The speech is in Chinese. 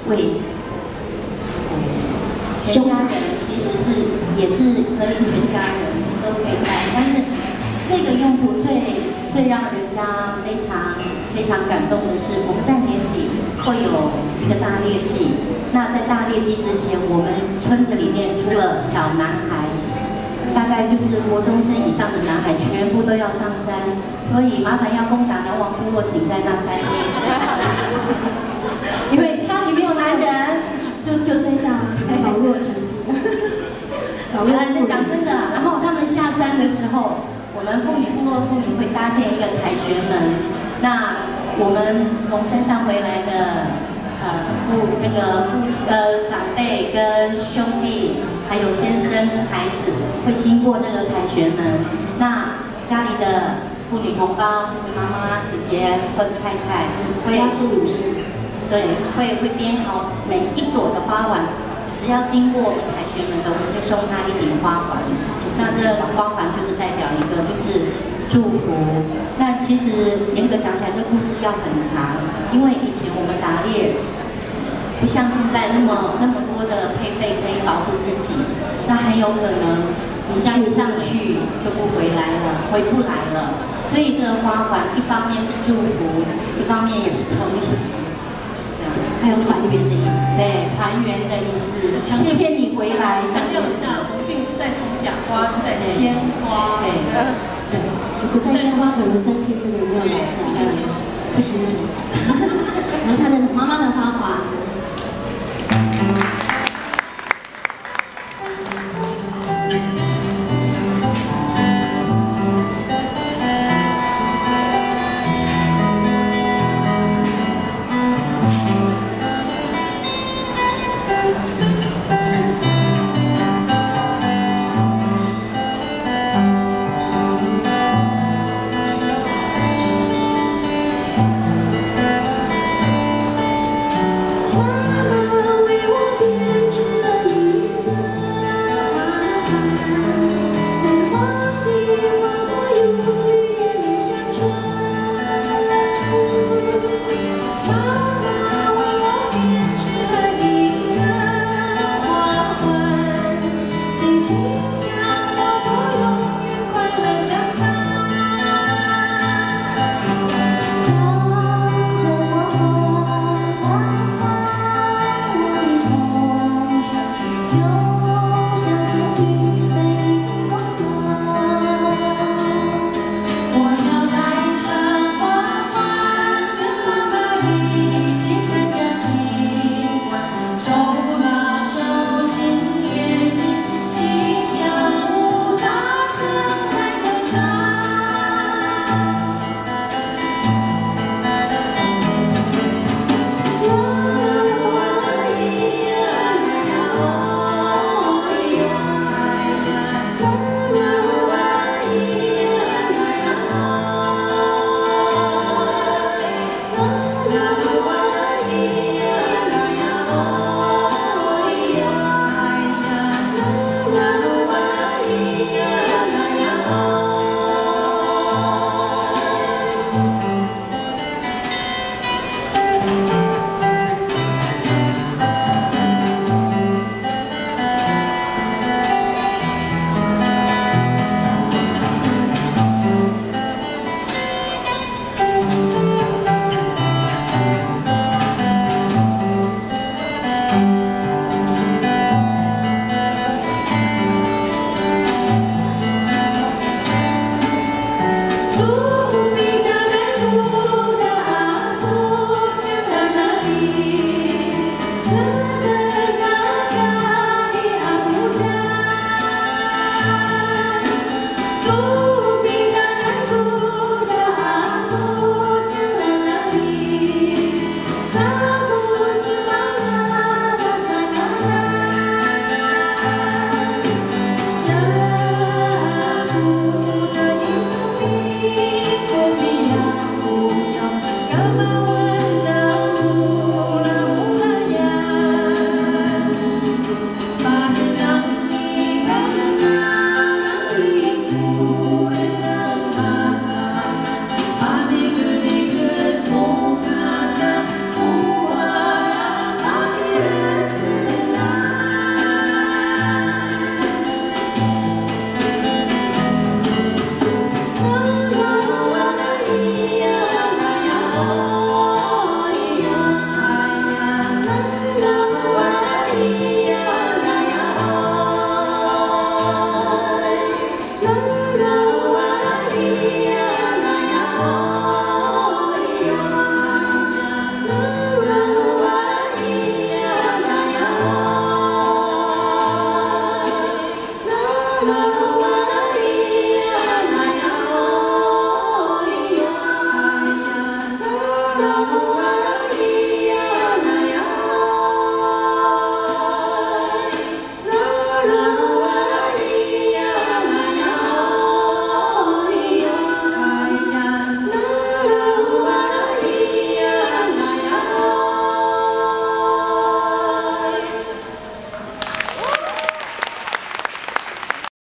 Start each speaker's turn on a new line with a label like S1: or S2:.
S1: 为全家人其实也是可以全家人都可以带，但是这个用途最让人家非常感动的是，我们在年底会有一个大猎祭。那在大猎祭之前，我们村子里面除了小男孩，大概就是国中生以上的男孩，全部都要上山，所以麻烦要攻打南王部落，请在那3天，因为家里没有男人，就剩下老弱成孤。讲真的，然后他们下山的时候，我们部落妇女会搭建一个凯旋门。那我们从山上回来的长辈跟兄弟，还有先生孩子，会经过这个凯旋门。那家里的妇女同胞，就是妈妈、姐姐或者太太，家是女性，对，会编好每一朵的花环。只要经过我们凯旋门的，我们就送他一顶花环。那这个花环就是代表一个就是祝福。那其实严格讲起来，这故事要很长，因为以前我们打猎不像现在那么多的配备可以保护自己，那很有可能你这样一上去就不回来了，回不来了。所以这个花环一方面是祝福，一方面也是疼惜。还有团圆的意思，对，团圆的意思。谢谢你回来，
S2: 强调一下，我们并不是在种假花，是在鲜花。
S1: 对，不带鲜花可能3天这个就要来了，不行。然后它的妈妈的花环。